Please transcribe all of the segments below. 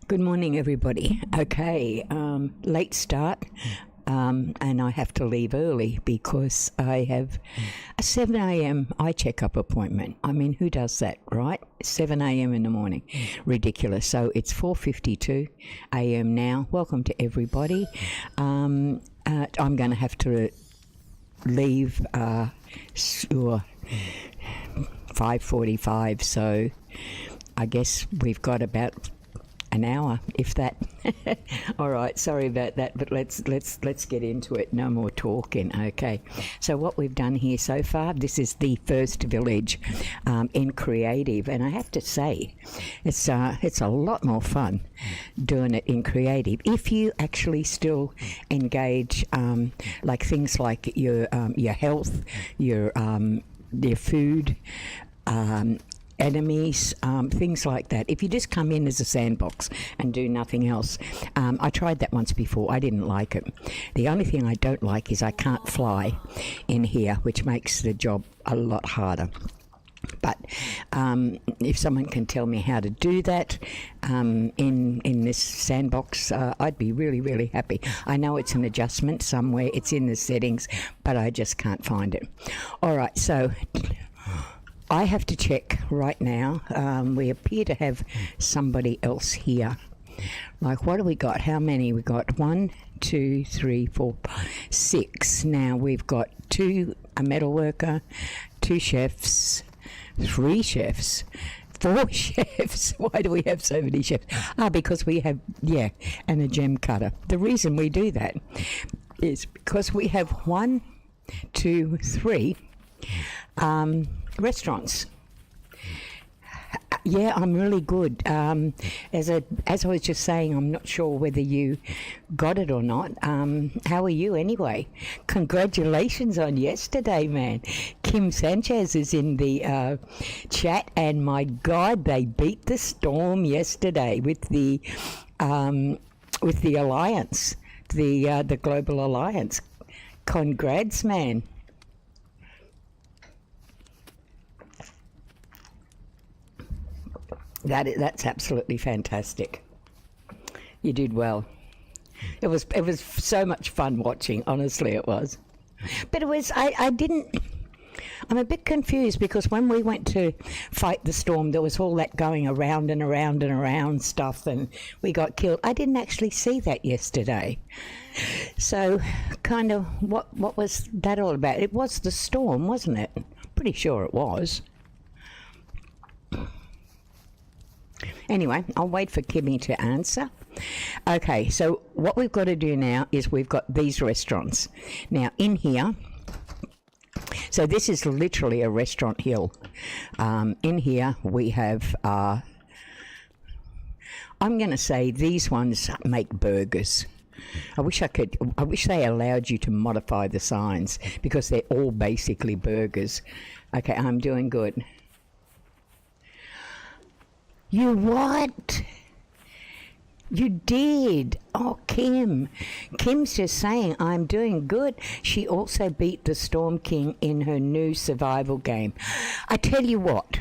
Good morning, everybody. Okay, late start, and I have to leave early because I have a 7 a.m. eye checkup appointment. I mean, who does that, right? 7 a.m. in the morning. Ridiculous. So it's 4:52 a.m. now. Welcome to everybody. I'm going to have to leave 5:45, so I guess we've got about an hour, if that. All right, sorry about that, but let's get into it. No more talking. Okay, so what we've done here so far, this is the first village in creative, and I have to say it's a lot more fun doing it in creative if you actually still engage like things like your health, your food, enemies, things like that. If you just come in as a sandbox and do nothing else. I tried that once before. I didn't like it. The only thing I don't like is I can't fly in here, which makes the job a lot harder. But if someone can tell me how to do that in this sandbox, I'd be really, really happy. I know it's an adjustment somewhere. It's in the settings, but I just can't find it. All right, so I have to check right now. We appear to have somebody else here. Like, what do we got? How many? We got 1, 2, 3, 4, 6. Now we've got a metal worker, 2 chefs, 3 chefs, 4 chefs. Why do we have so many chefs? Because we have, and a gem cutter. The reason we do that is because we have 1, 2, 3 restaurants. Yeah, I'm really good. As I was just saying, I'm not sure whether you got it or not. How are you anyway? Congratulations on yesterday, man. Kim Sanchez is in the chat, and my God, they beat the storm yesterday with the alliance, the global alliance. Congrats, man. That's absolutely fantastic. You did well. It was so much fun watching. Honestly, it was. But it was. I'm a bit confused because when we went to fight the storm, there was all that going around and around and around stuff, and we got killed. I didn't actually see that yesterday. So, kind of, what was that all about? It was the storm, wasn't it? Pretty sure it was. Anyway, I'll wait for Kimmy to answer. Okay, so what we've got to do now is we've got these restaurants. Now, in here, so this is literally a restaurant hill. In here, we have, I'm going to say these ones make burgers. I wish they allowed you to modify the signs because they're all basically burgers. Okay, I'm doing good. You what? You did. Oh, Kim. Kim's just saying, I'm doing good. She also beat the Storm King in her new survival game. I tell you what,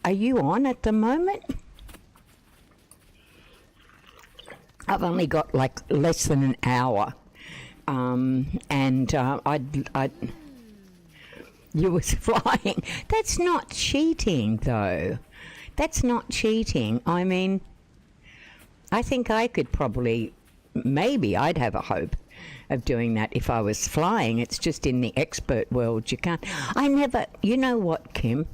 are you on at the moment? I've only got like less than an hour. You was flying. That's not cheating, though. That's not cheating. I mean, I think I could maybe I'd have a hope of doing that if I was flying. It's just in the expert world, you can't. You know what, Kim?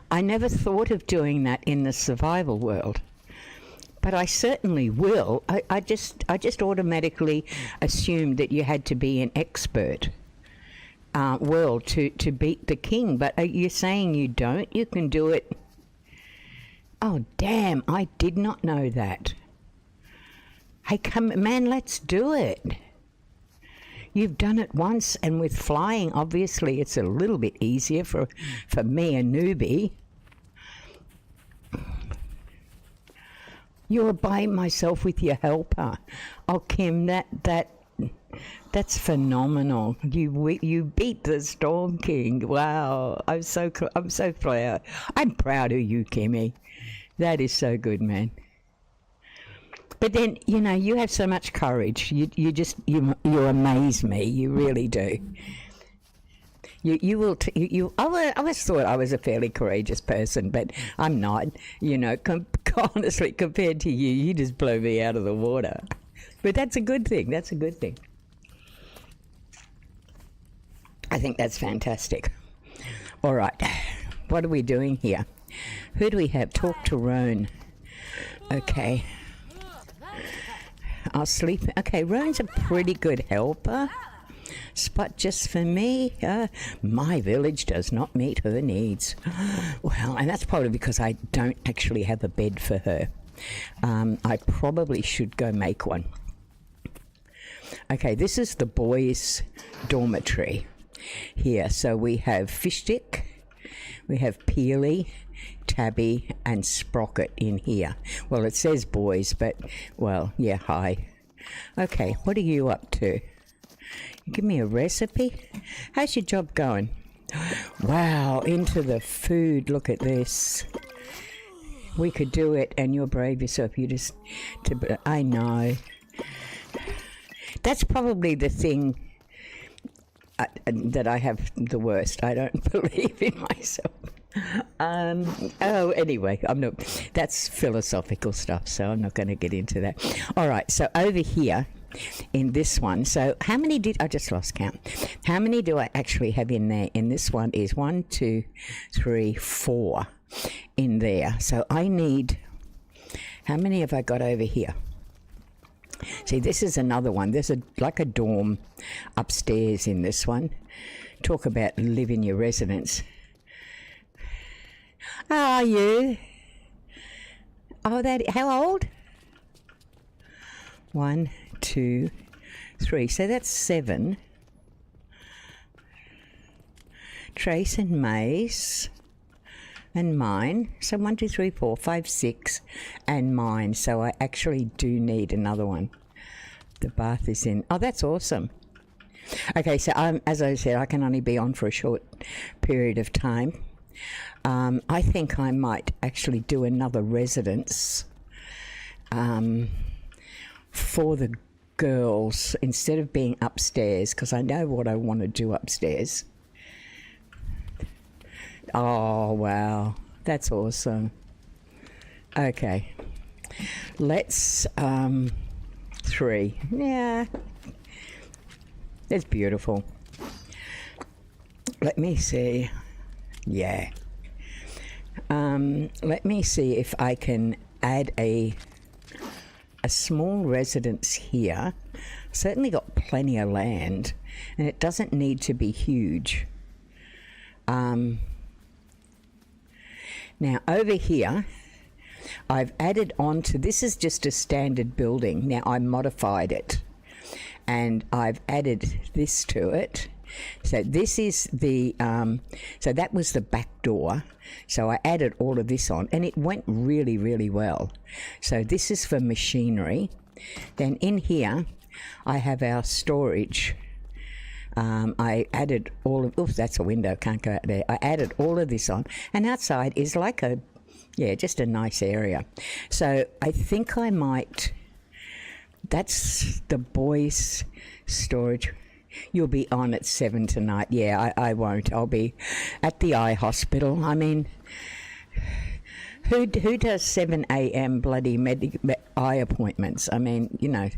I never thought of doing that in the survival world, but I certainly will. I just automatically assumed that you had to be an expert world to beat the king, but are you saying you don't? You can do it. Oh, damn, I did not know that. Hey, man, let's do it. You've done it once, and with flying, obviously, it's a little bit easier for me, a newbie. You're by myself with your helper. Oh, Kim, that's phenomenal. You beat the Storm King. Wow, I'm so proud. I'm proud of you, Kimmy. That is so good, man. But then, you know, you have so much courage. You amaze me. You really do. You will. I always thought I was a fairly courageous person, but I'm not. You know, honestly, compared to you, you just blow me out of the water. But that's a good thing. That's a good thing. I think that's fantastic. All right, what are we doing here? Who do we have? Talk to Roan. Okay. I'll sleep. Okay, Roan's a pretty good helper. Spot just for me. My village does not meet her needs. Well, and that's probably because I don't actually have a bed for her. I probably should go make one. Okay, this is the boys' dormitory here. So we have Fishstick, we have Peely, Tabby and Sprocket in here. Well, it says boys, but, well, yeah, hi. Okay, what are you up to? Give me a recipe. How's your job going? Wow, into the food. Look at this. We could do it, and you're brave yourself. I know. That's probably the thing that I have the worst. I don't believe in myself. Anyway, that's philosophical stuff, so I'm not going to get into that. All right, so over here in this one, so how many I just lost count. How many do I actually have in there? In this one is 1, 2, 3, 4 in there. So I need, how many have I got over here? See, this is another one. There's like a dorm upstairs in this one. Talk about living your residence. How are you? Oh, how old? 1, 2, 3. So that's 7. Trace and Mace and mine. So 1, 2, 3, 4, 5, 6 and mine. So I actually do need another one. The bath is in. Oh, that's awesome. Okay, so as I said, I can only be on for a short period of time. I think I might actually do another residence for the girls instead of being upstairs, because I know what I want to do upstairs. Oh, wow. That's awesome. Okay. Let's, 3. Yeah. It's beautiful. Let me see. Yeah. Let me see if I can add a small residence here. Certainly got plenty of land, and it doesn't need to be huge. Now over here, I've added on to, this is just a standard building. Now I modified it, and I've added this to it. So this is the, so that was the back door. So I added all of this on, and it went really, really well. So this is for machinery. Then in here, I have our storage. I added all of, oops, that's a window, can't go out there. I added all of this on, and outside is like a, yeah, just a nice area. So I think I might, that's the boys' storage. You'll be on at 7 tonight. Yeah, I won't. I'll be at the eye hospital. I mean, who does 7 a.m. bloody eye appointments? I mean, you know,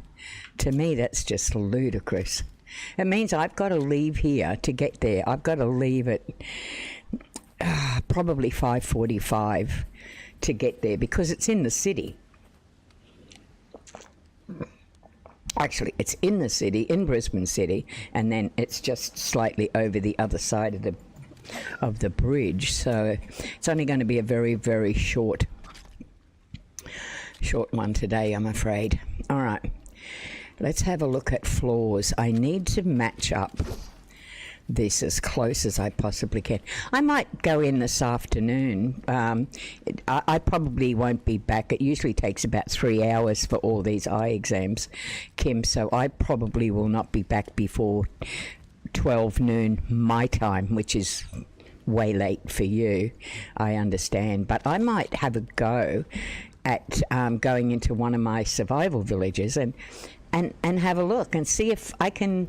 to me that's just ludicrous. It means I've got to leave here to get there. I've got to leave at probably 5:45 to get there because it's in the city. Actually, it's in the city, in Brisbane City, and then it's just slightly over the other side of the bridge. So it's only going to be a very, very short one today, I'm afraid. All right, let's have a look at floors. I need to match up this as close as I possibly can. I might go in this afternoon. I probably won't be back. It usually takes about 3 hours for all these eye exams, Kim, so I probably will not be back before 12 noon my time, which is way late for you, I understand. But I might have a go at going into one of my survival villages and have a look and see if I can.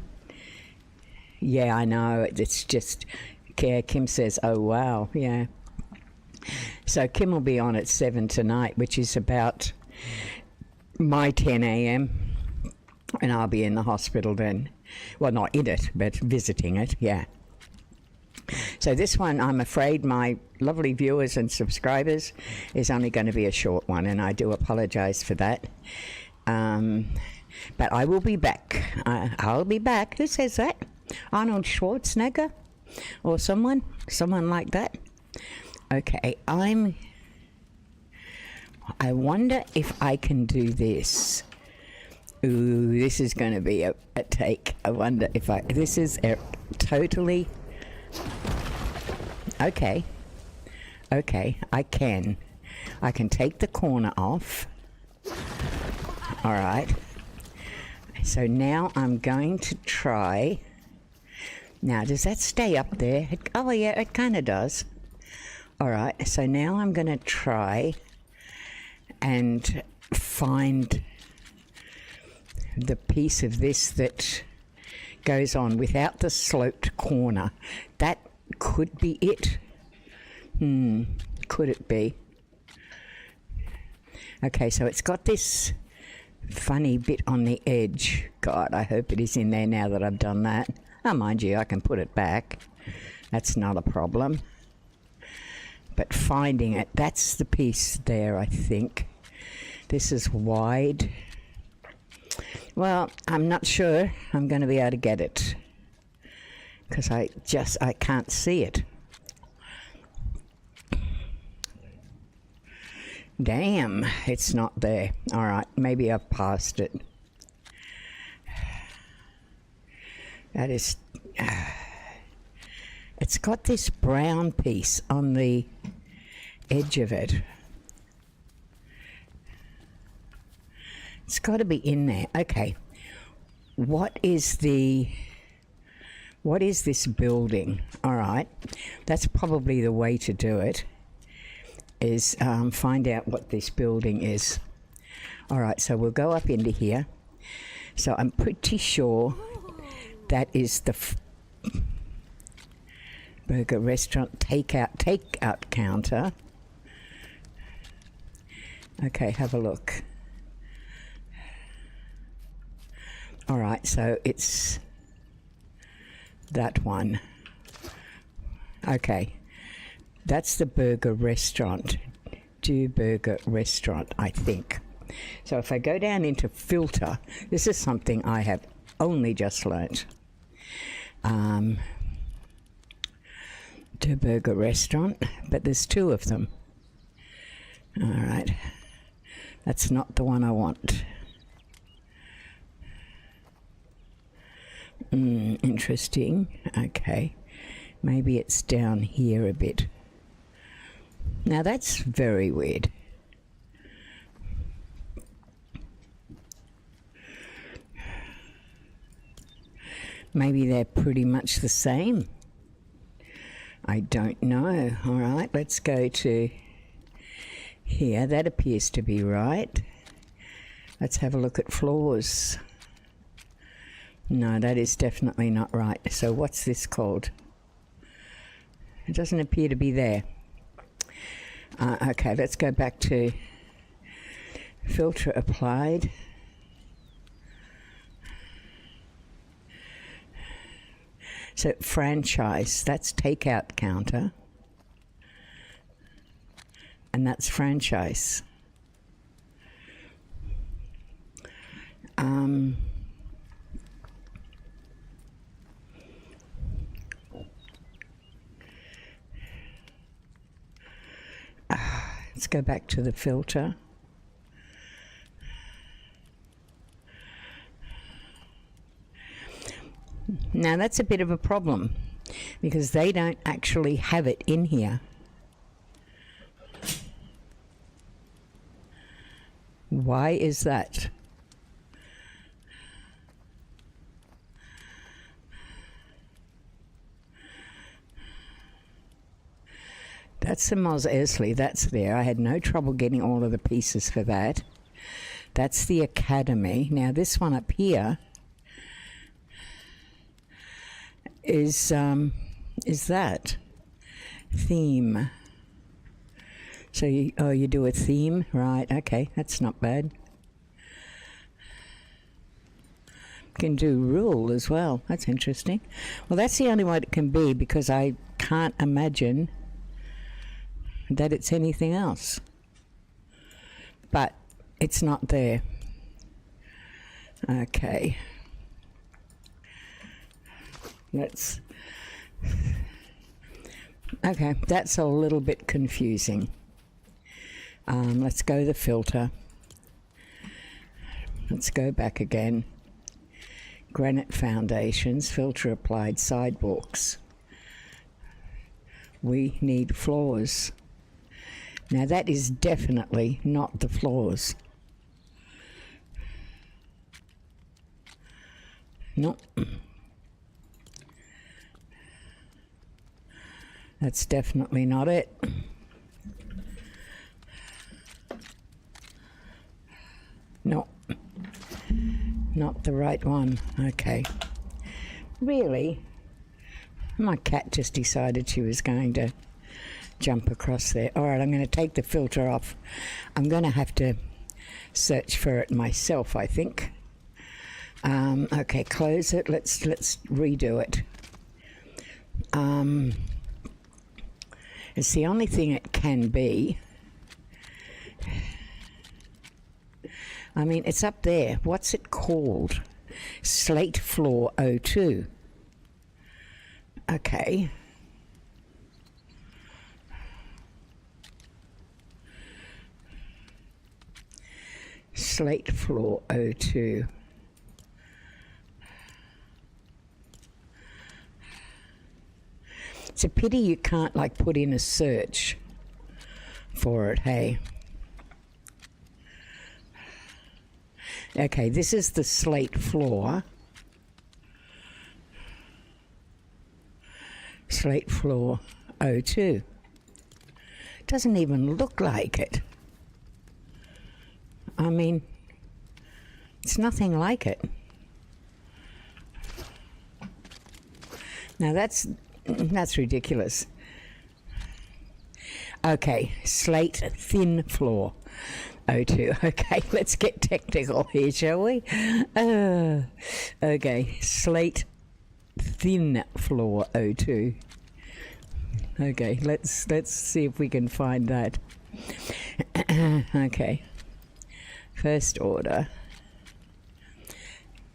Yeah, I know. It's just, yeah, Kim says, oh, wow, yeah. So Kim will be on at 7 tonight, which is about my 10 a.m. And I'll be in the hospital then. Well, not in it, but visiting it, yeah. So this one, I'm afraid, my lovely viewers and subscribers, is only going to be a short one, and I do apologise for that. But I will be back. I'll be back. Who says that? Arnold Schwarzenegger? Or someone like that? Okay, I wonder if I can do this. Ooh, this is going to be a take. I wonder if this is totally... Okay, I can take the corner off. All right. So now I'm going to try. Now, does that stay up there? Oh, yeah, it kind of does. All right, so now I'm going to try and find the piece of this that goes on without the sloped corner. That could be it. Could it be? Okay, so it's got this funny bit on the edge. God, I hope it is in there now that I've done that. Oh, mind you, I can put it back. That's not a problem. But finding it, that's the piece there, I think. This is wide. Well, I'm not sure I'm going to be able to get it because I can't see it. Damn, it's not there. All right, maybe I've passed it. That is... it's got this brown piece on the edge of it. It's got to be in there. Okay. What is this building? All right. That's probably the way to do it, is find out what this building is. All right, so we'll go up into here. So I'm pretty sure that is the burger restaurant takeout counter. Okay, have a look. All right, so it's that one. Okay, that's the burger restaurant. Do burger restaurant, I think. So if I go down into filter, this is something I have only just learnt. Do burger restaurant, but there's two of them. All right, that's not the one I want. Interesting. Okay, maybe it's down here a bit. Now that's very weird. Maybe they're pretty much the same. I don't know. All right, let's go to here. That appears to be right. Let's have a look at floors. No, that is definitely not right. So what's this called? It doesn't appear to be there. Okay, let's go back to filter applied. So franchise, that's takeout counter. And that's franchise. Let's go back to the filter. Now that's a bit of a problem because they don't actually have it in here. Why is that? That's the Mos Eisley. That's there. I had no trouble getting all of the pieces for that. That's the Academy. Now this one up here is that theme. So you do a theme, right? Okay, that's not bad. Can do rule as well. That's interesting. Well, that's the only one it can be, because I can't imagine that it's anything else. But it's not there. Okay. Okay, that's a little bit confusing. Let's go the filter. Let's go back again. Granite foundations, filter applied, sidewalks. We need floors. Now that is definitely not the floors. No. That's definitely not it. No. Not the right one. Okay. Really? My cat just decided she was going to jump across there. All right, I'm going to take the filter off. I'm going to have to search for it myself, I think. Okay, close it. Let's redo it. It's the only thing it can be. I mean, it's up there. What's it called? Slate floor 02. Okay. Slate floor 02. It's a pity you can't like put in a search for it, hey? Okay, this is the slate floor. Slate floor 02. Doesn't even look like it. I mean, it's nothing like it. Now that's ridiculous. Okay, slate thin floor 02. Okay, let's get technical here, shall we? Okay, slate thin floor 02. Okay, let's see if we can find that. Okay, first order,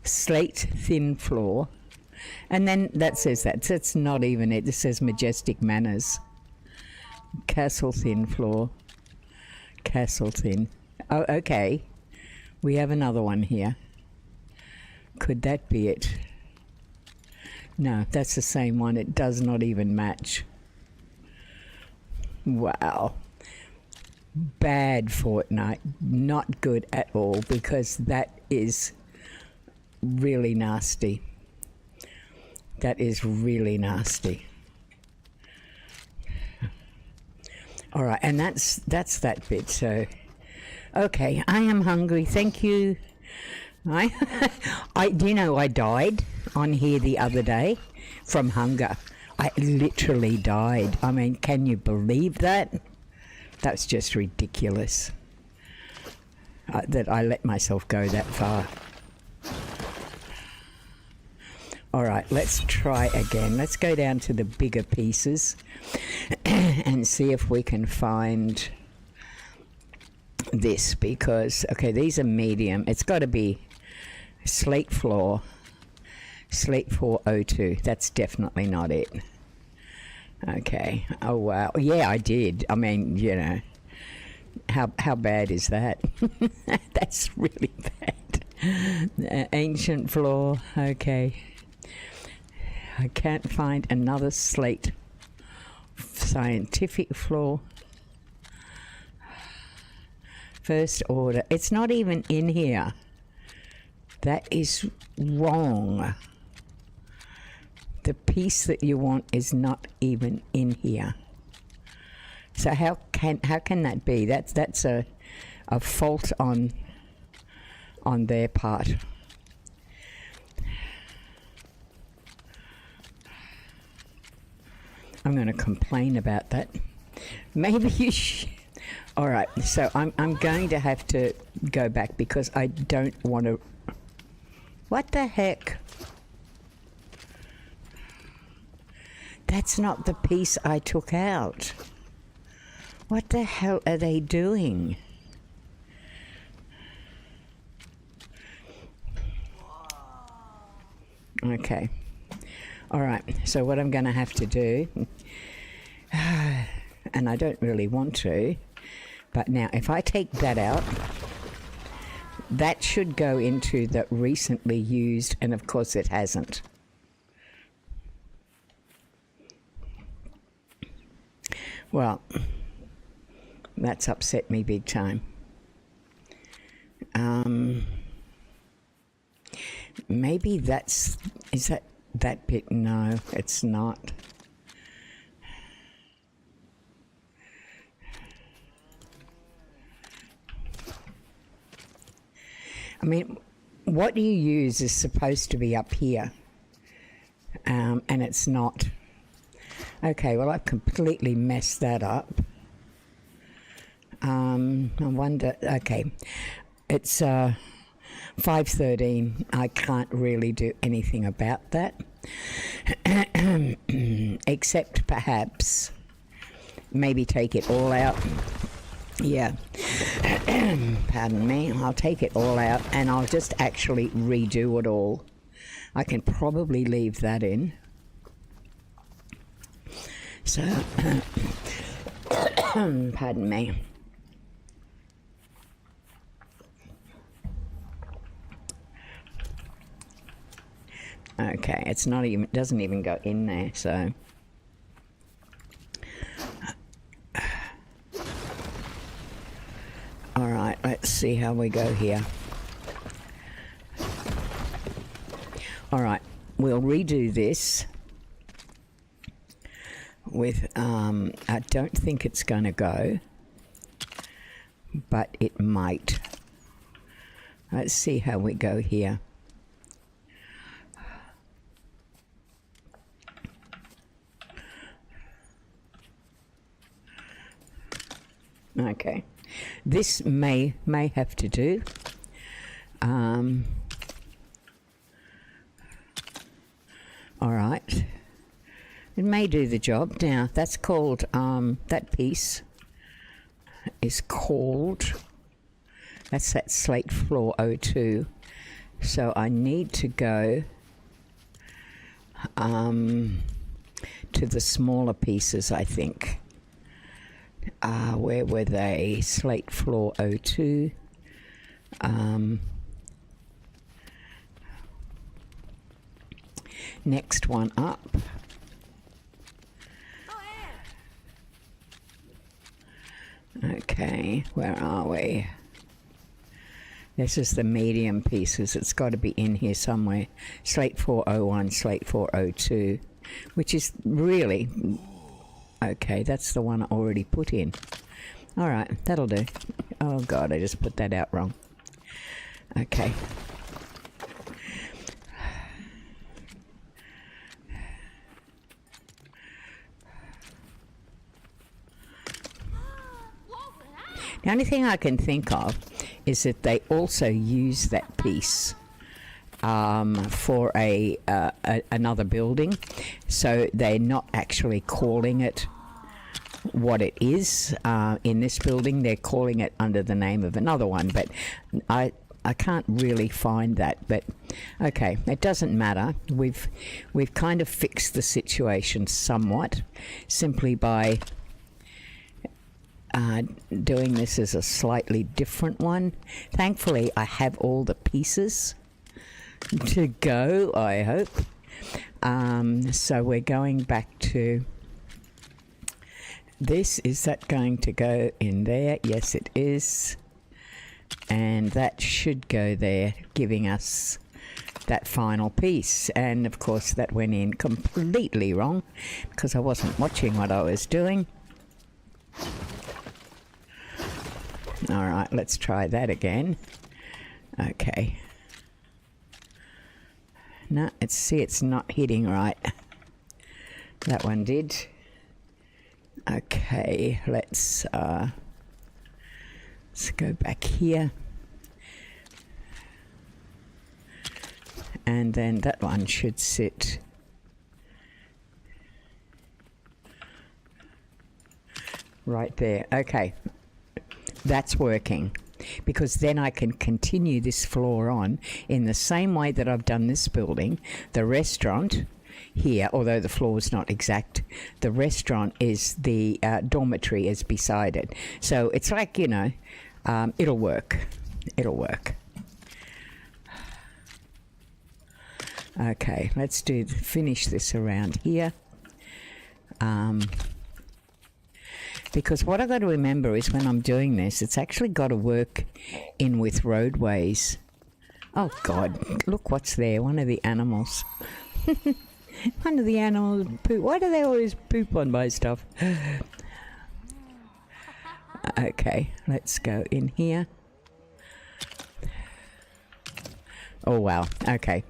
slate thin floor. And then that says that. It's not even it. It says Majestic Manners. Castle thin floor. Castle thin. Oh, okay. We have another one here. Could that be it? No, that's the same one. It does not even match. Wow. Bad Fortnite. Not good at all, because that is really nasty. That is really nasty. All right, and that's that bit. So, okay, I am hungry. Thank you. Do you know I died on here the other day from hunger? I literally died. I mean, can you believe that? That's just ridiculous. That I let myself go that far. All right, let's try again. Let's go down to the bigger pieces and see if we can find this, because, okay, these are medium. It's got to be slate floor 02. That's definitely not it. Okay. Oh, wow. Yeah, I did. I mean, you know, how bad is that? That's really bad. Ancient floor. Okay. I can't find another slate. Scientific floor. First order. It's not even in here. That is wrong. The piece that you want is not even in here. So how can that be? That's a fault on their part. I'm going to complain about that. Maybe you should. All right, so I'm going to have to go back because I don't want to. What the heck? That's not the piece I took out. What the hell are they doing? Okay. All right, so what I'm going to have to do, and I don't really want to, but now if I take that out, that should go into the recently used, and of course it hasn't. Well, that's upset me big time. Maybe is that bit? No, it's not. I mean, what you use is supposed to be up here, and it's not. Okay, well, I've completely messed that up. I wonder, okay, it's 5:13. I can't really do anything about that, except perhaps maybe take it all out. Yeah, pardon me, I'll take it all out and I'll just actually redo it all. I can probably leave that in. So, pardon me. Okay, it's not even, doesn't even go in there, so. All right, let's see how we go here. All right, we'll redo this with, I don't think it's going to go, but it might. Let's see how we go here. Okay, this may have to do. All right, it may do the job. Now that's called that piece is called, that's that slate floor 02. So I need to go to the smaller pieces, I think. Where were they? Slate floor 02. Next one up. Okay, where are we? This is the medium pieces. It's got to be in here somewhere. Slate 401, slate 402, which is really... Okay, that's the one I already put in. All right, that'll do. Oh, God, I just put that out wrong. Okay. The only thing I can think of is that they also use that piece for another building, so they're not actually calling it what it is in this building. They're calling it under the name of another one, but I can't really find that. But okay, it doesn't matter. We've kind of fixed the situation somewhat simply by doing this as a slightly different one. Thankfully, I have all the pieces to go, I hope. So we're going back to this. Is that going to go in there? Yes, it is. And that should go there, giving us that final piece. And of course, that went in completely wrong because I wasn't watching what I was doing. All right, let's try that again. Okay. No, it's not hitting right. That one did. Okay, let's go back here. And then that one should sit right there. Okay, that's working, because then I can continue this floor on in the same way that I've done this building. The restaurant here, although the floor is not exact, the restaurant is the dormitory is beside it. So it's like, you know, it'll work. It'll work. Okay, let's finish this around here. Because what I've got to remember is when I'm doing this, it's actually got to work in with roadways. Oh God, look what's there, one of the animals. One of the animals poop. Why do they always poop on my stuff? Okay, let's go in here. Oh wow, okay.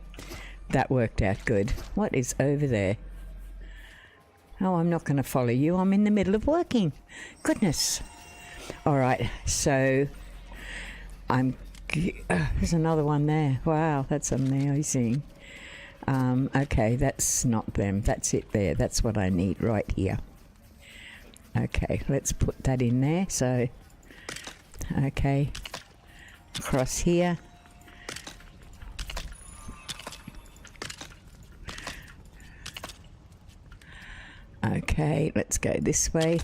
That worked out good. What is over there? Oh, I'm not going to follow you. I'm in the middle of working. Goodness. All right, so there's another one there. Wow, that's amazing. Okay, that's not them. That's it there. That's what I need right here. Okay, let's put that in there. So, okay, across here. Okay, let's go this way.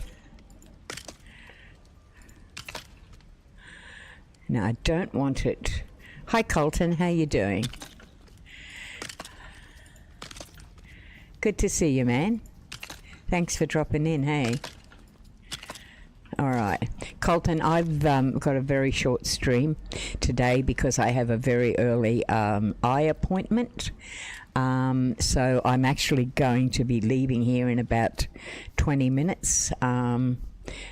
Now, I don't want it. Hi, Colton. How you doing? Good to see you, man. Thanks for dropping in, hey? All right. Colton, I've got a very short stream today because I have a very early eye appointment. So I'm actually going to be leaving here in about 20 minutes.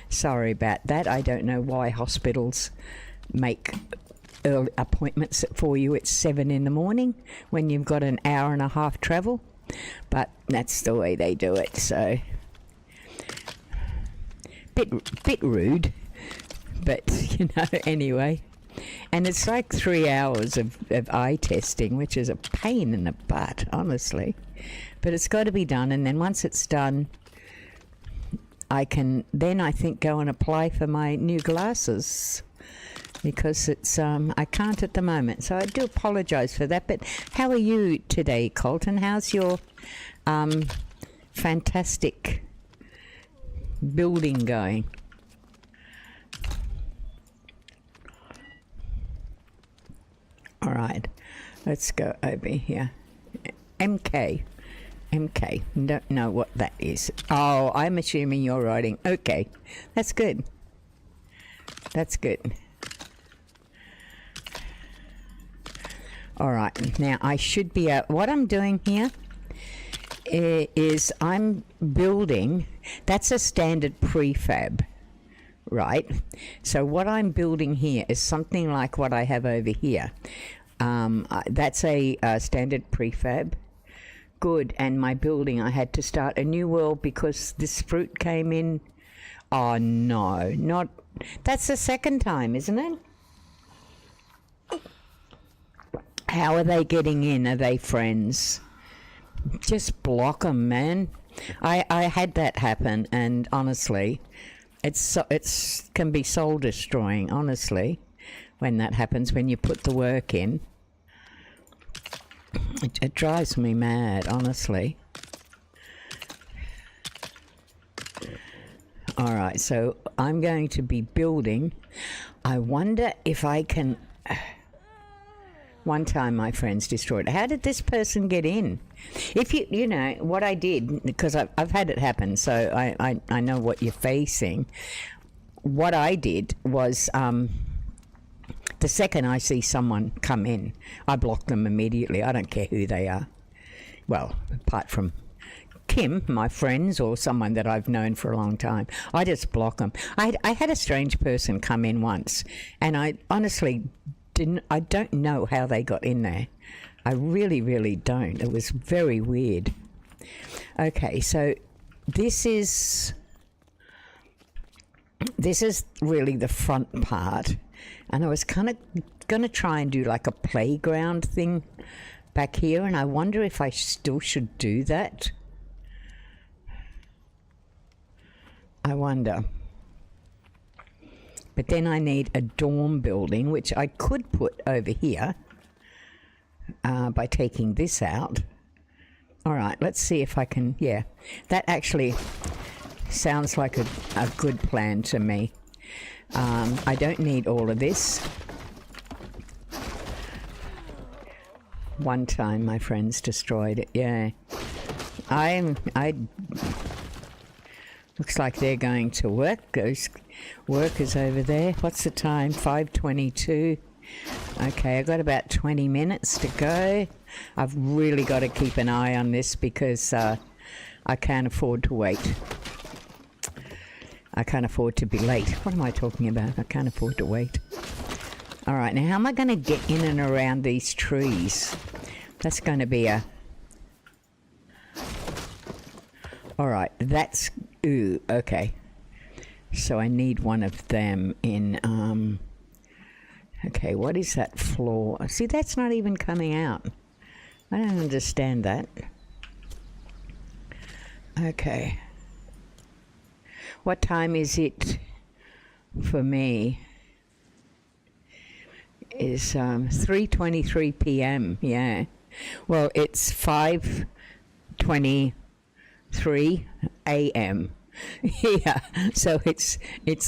Sorry about that. I don't know why hospitals make early appointments for you at 7 in the morning when you've got an hour and a half travel, but that's the way they do it. So bit rude, but you know, anyway. And it's like 3 hours of eye testing, which is a pain in the butt, honestly. But it's got to be done, and then once it's done, I can then, I think, go and apply for my new glasses, because it's I can't at the moment. So I do apologise for that. But how are you today, Colton? How's your fantastic building going? All right, let's go over here. MK. Don't know what that is. Oh, I'm assuming you're writing. Okay, that's good. That's good. All right, now I should be out. What I'm doing here is I'm building. That's a standard prefab. Right, so what I'm building here is something like what I have over here. That's a standard prefab. Good, and my building, I had to start a new world because this fruit came in. Oh no, not. That's the second time, isn't it? How are they getting in? Are they friends? Just block them, man. I had that happen, and honestly, it's can be soul destroying, honestly, when that happens, when you put the work in. It drives me mad, honestly. All right, so I'm going to be building. I wonder if I can. One time my friends destroyed it. How did this person get in? If you know what I did, because I've had it happen, so I know what you're facing. What I did was, the second I see someone come in, I block them immediately. I don't care who they are. Well, apart from Kim, my friends, or someone that I've known for a long time, I just block them. I had a strange person come in once, and I honestly I don't know how they got in there. I really, really don't. It was very weird. Okay, so this is really the front part, and I was kind of going to try and do like a playground thing back here, and I wonder if I still should do that. I wonder. But then I need a dorm building, which I could put over here by taking this out. All right, let's see if I can, yeah. That actually sounds like a good plan to me. I don't need all of this. One time my friends destroyed it, yeah. Looks like they're going to work. Those workers over there. What's the time? 5:22. Okay, I've got about 20 minutes to go. I've really got to keep an eye on this because I can't afford to wait. I can't afford to be late. What am I talking about? I can't afford to wait. All right, now how am I going to get in and around these trees? That's going to be a... All right, that's... Ooh, okay. So I need one of them in... Okay, what is that floor? See, that's not even coming out. I don't understand that. Okay. What time is it for me? Is 3:23 p.m. Yeah. Well, it's 5:23 a.m. Yeah. So it's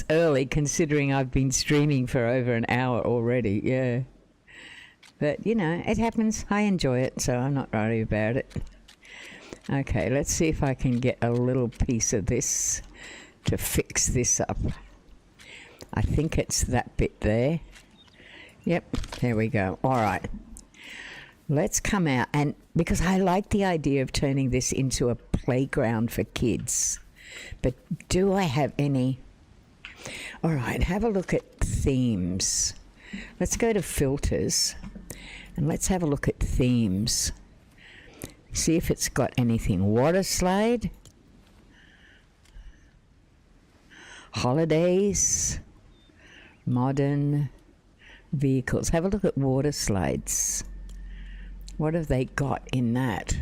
early considering I've been streaming for over an hour already. Yeah. But you know, it happens. I enjoy it, so I'm not worried about it. Okay, let's see if I can get a little piece of this to fix this up. I think it's that bit there. Yep, there we go. All right. Let's come out, and because I like the idea of turning this into a playground for kids. But do I have any? All right, have a look at themes. Let's go to filters, and let's have a look at themes. See if it's got anything. Water slide. Holidays. Modern vehicles. Have a look at water slides. What have they got in that?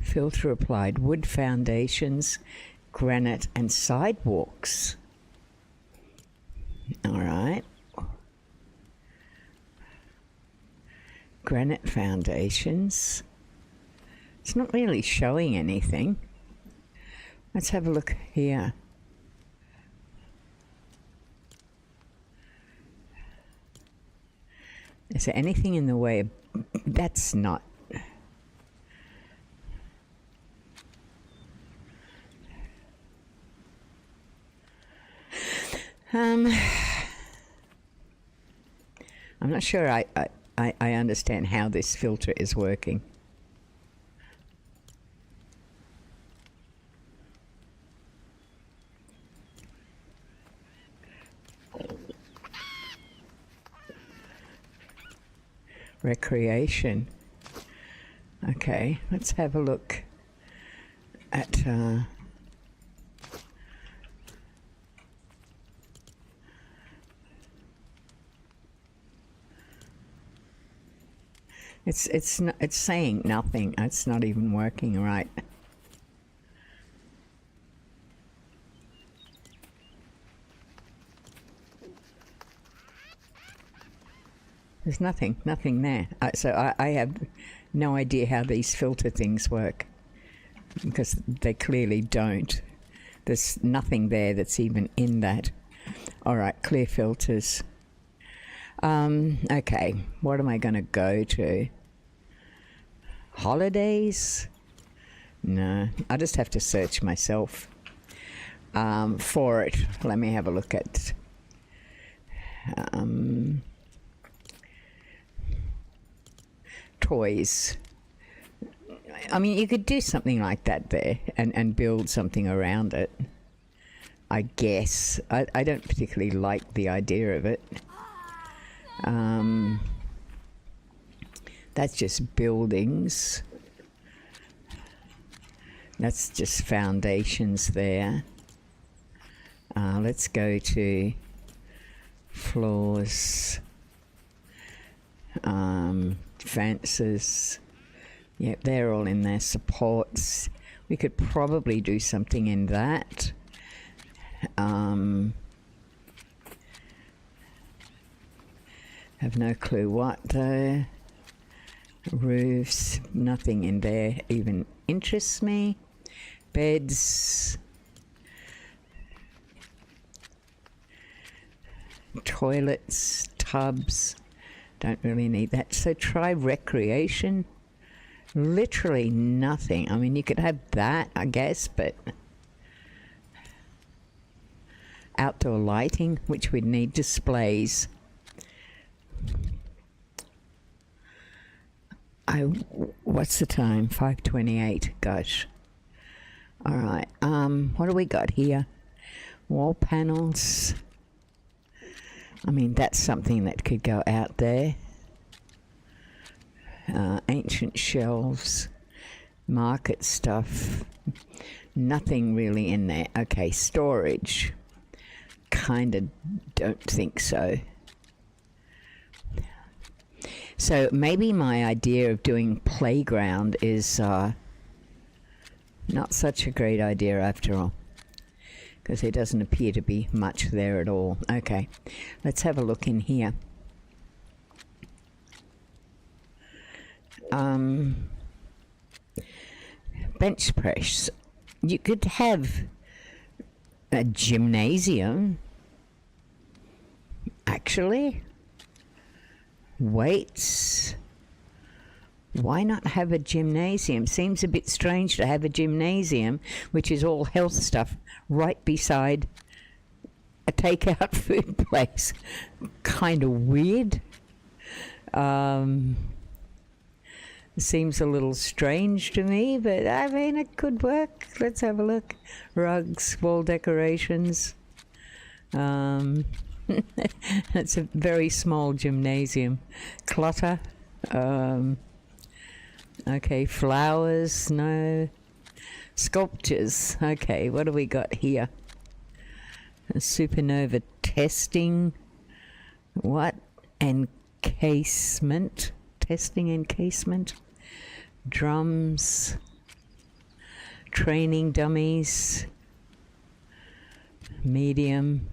Filter applied. Wood foundations, granite and sidewalks. All right. Granite foundations. It's not really showing anything. Let's have a look here. Is there anything in the way of... That's not... I'm not sure I understand how this filter is working. Recreation. Okay, let's have a look at it's saying nothing. It's not even working right. There's nothing there. So I have no idea how these filter things work because they clearly don't. There's nothing there that's even in that. All right, clear filters. Okay, what am I going to go to? Holidays? No, I just have to search myself for it. Let me have a look at Toys. I mean, you could do something like that there and build something around it, I guess. I don't particularly like the idea of it. That's just buildings. That's just foundations there. Let's go to floors, fences. Yep, they're all in there. Supports. We could probably do something in that. Have no clue what though. Roofs, nothing in there even interests me. Beds. Toilets, tubs. Don't really need that. So try recreation. Literally nothing. I mean, you could have that, I guess, but outdoor lighting, which would need displays. What's the time? 5:28. Gosh. All right. What do we got here? Wall panels. I mean, that's something that could go out there. Ancient shelves, market stuff. Nothing really in there. Okay, storage. Kind of don't think so. So maybe my idea of doing playground is not such a great idea after all, because there doesn't appear to be much there at all. Okay, let's have a look in here. Bench press. You could have a gymnasium, actually. Weights. Why not have a gymnasium? Seems a bit strange to have a gymnasium, which is all health stuff, right beside a takeout food place. Kind of weird. Seems a little strange to me, but I mean, it could work. Let's have a look. Rugs, wall decorations. It's a very small gymnasium. Clutter. Okay, flowers, no. Sculptures. Okay, what do we got here? A supernova testing. What? Encasement. Testing encasement. Drums. Training dummies. Medium.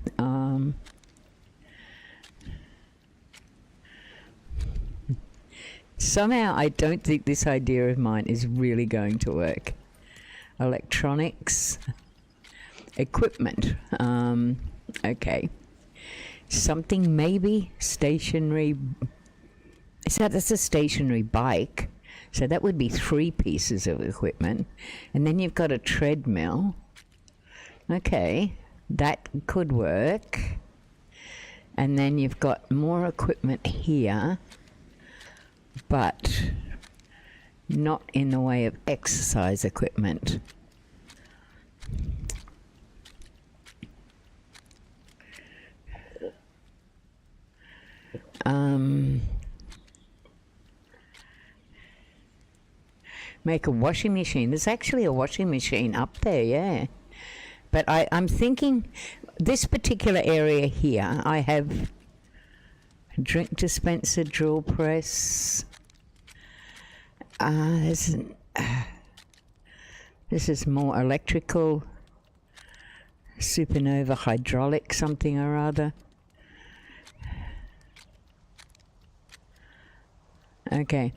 Somehow I don't think this idea of mine is really going to work. Electronics. Equipment. Okay. Something maybe stationary. So that's a stationary bike. So that would be 3 pieces of equipment. And then you've got a treadmill. Okay. That could work. And then you've got more equipment here, but not in the way of exercise equipment. Make a washing machine. There's actually a washing machine up there, yeah. But I'm thinking this particular area here, I have drink dispenser, drill press. This is more electrical. Supernova hydraulic something or other. Okay,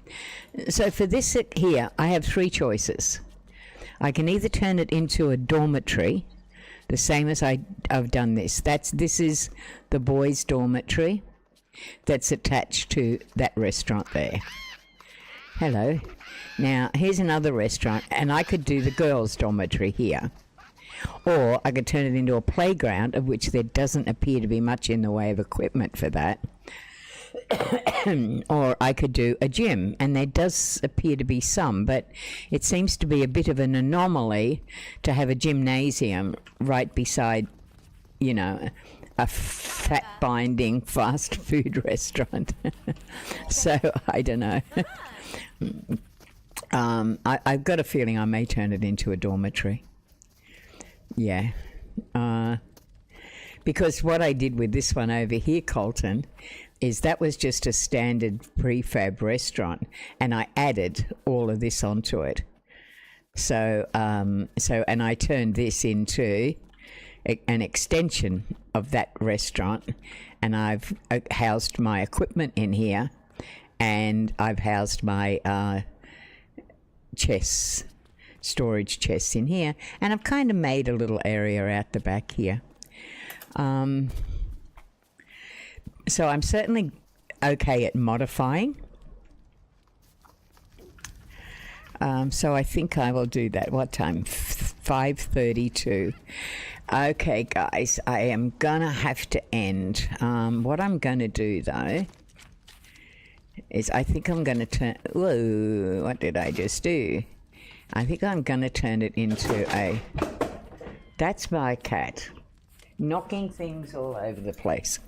so for this here, I have 3 choices. I can either turn it into a dormitory, the same as I've done this. This is the boys' dormitory that's attached to that restaurant there. Hello. Now, here's another restaurant, and I could do the girls' dormitory here. Or I could turn it into a playground, of which there doesn't appear to be much in the way of equipment for that. Or I could do a gym, and there does appear to be some, but it seems to be a bit of an anomaly to have a gymnasium right beside, you know, a fat binding fast food restaurant. So I don't know. I've got a feeling I may turn it into a dormitory. Yeah. Because what I did with this one over here, Colton, is that was just a standard prefab restaurant, and I added all of this onto it. So and I turned this into an extension of that restaurant, and I've housed my equipment in here, and I've housed my storage chests in here, and I've kind of made a little area out the back here. So I'm certainly okay at modifying. So I think I will do that. What time? 5:32. Okay, guys, I am gonna have to end. What I'm gonna do though is I think I'm gonna turn. Whoa! What did I just do? I think I'm gonna turn it into a. That's my cat, knocking things all over the place.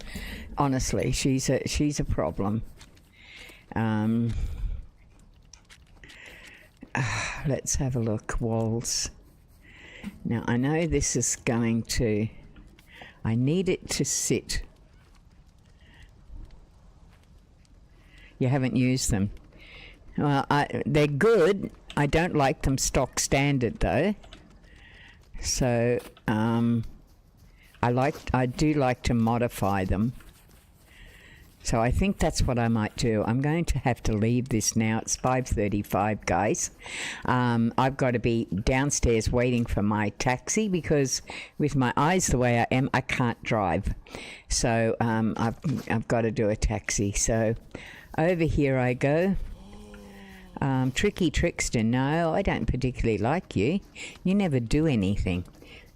Honestly, she's a problem. Let's have a look. Walls. Now I know this is going to. I need it to sit. You haven't used them. Well, they're good. I don't like them stock standard though. So I do like to modify them. So I think that's what I might do. I'm going to have to leave this now. It's 5:35, guys. I've got to be downstairs waiting for my taxi because with my eyes the way I am, I can't drive. So I've got to do a taxi. So over here I go. Tricky Trickster, no, I don't particularly like you. You never do anything.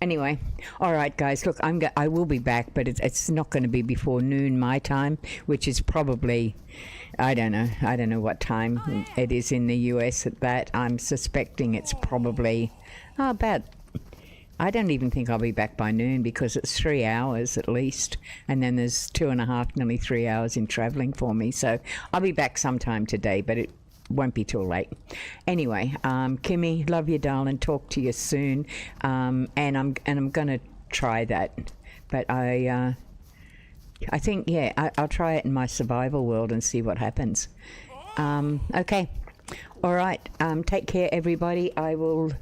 Anyway, all right, guys. Look, I will be back, but it's not going to be before noon my time, which is probably, I don't know what time it is in the US at that. I'm suspecting it's probably about. I don't even think I'll be back by noon because it's 3 hours at least, and then there's 2.5, nearly 3 hours in travelling for me. So I'll be back sometime today, but it won't be too late. Anyway, Kimmy, love you, darling. Talk to you soon. And I'm gonna try that, but I think I'll try it in my survival world and see what happens. Okay, all right. Take care, everybody. I will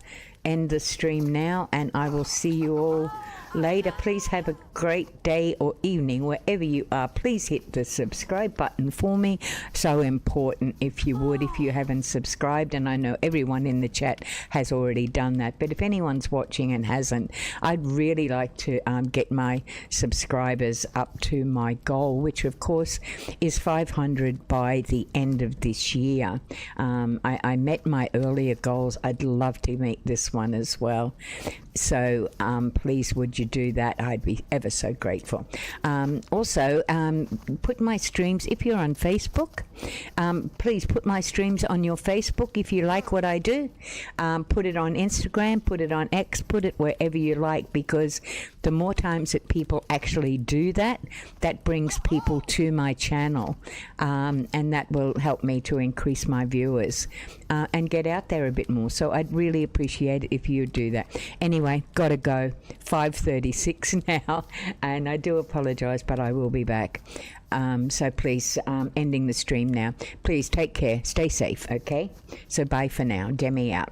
end the stream now, and I will see you all later. Please have a great day or evening wherever you are. Please hit the subscribe button for me. So important, if you would, if you haven't subscribed, and I know everyone in the chat has already done that, but if anyone's watching and hasn't, I'd really like to get my subscribers up to my goal, which of course is 500 by the end of this year. I met my earlier goals. I'd love to meet this one as well. So please would you do that? I'd be ever so grateful. Also, put my streams, if you're on Facebook, please put my streams on your Facebook if you like what I do. Put it on Instagram, put it on X, put it wherever you like, because the more times that people actually do that, that brings people to my channel, and that will help me to increase my viewers and get out there a bit more. So I'd really appreciate it if you do that. Anyway, gotta go. 5:36 now, and I do apologize, but I will be back. So please, ending the stream now. Please take care, stay safe, okay? So bye for now. Demi out.